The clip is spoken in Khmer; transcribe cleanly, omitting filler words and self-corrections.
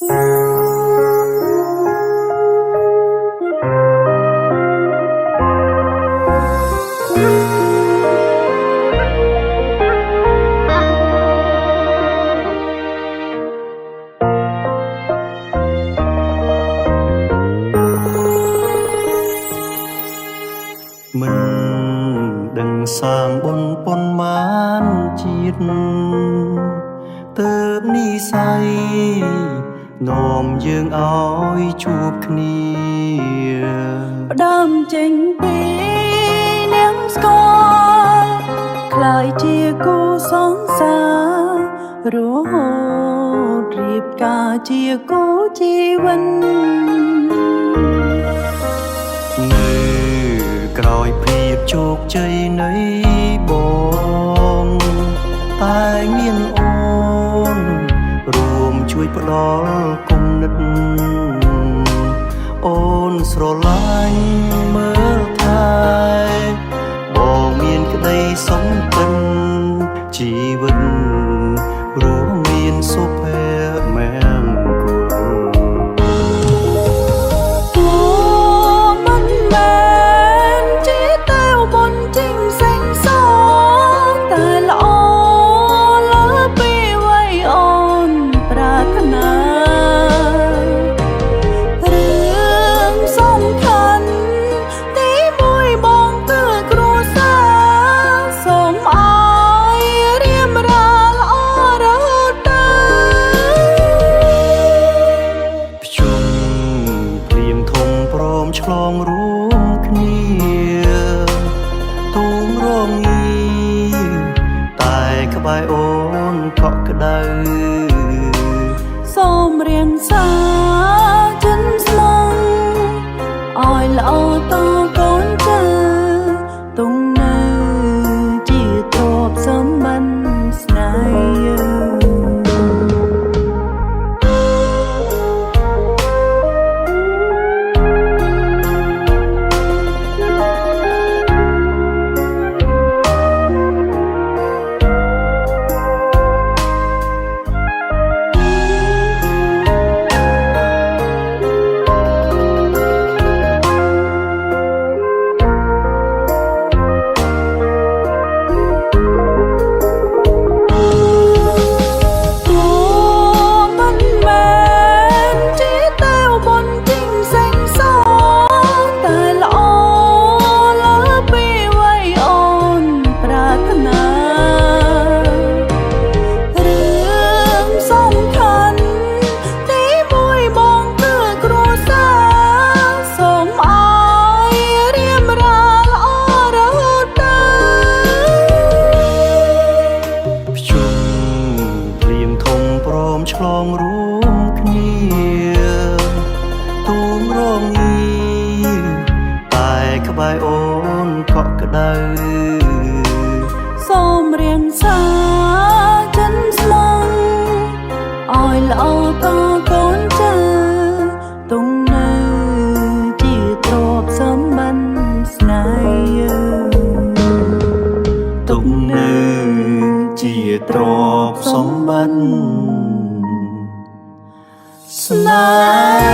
មិនដឹងសាងបុណ្យប៉ុន្មានជាតិទើបនិស័យនាំយើងឲ្យជួបគ្នាផ្ដើមចេញពីនាងស្គាល់คล้ายជាគូសង្សាររហូតរៀបការជាគូជីវិតក្រោយភាពជោគជ័យនៃបងតែមានអូនរួមជួយផ្ដល់គំនិតអូនស្រឡាញ់មើលថែបងមានក្តីសុខពិនជីវិតរួមមានសុភមង្គលឆ្លងរួមគ្នាទូងរងងាតែក្បែរអូនកក់ក្ដៅសូមរៀងសាចិនស្មងឲ្យល្អតកូនចៅទុំនៅជាទ្រព្យសម្បត្តិស្នេហ៍ឆ្លងរួមគ្នាទូងរងងាតែក្បែរអូនកក់ក្ដៅសូមរៀងសាចិនស្មងឲ្យល្អតកូនចៅទុំនៅជាទ្រព្យសម្បត្តិស្នេហ៍ទុំនៅជាទ្រព្យសម្បត្តិស្នេហ៍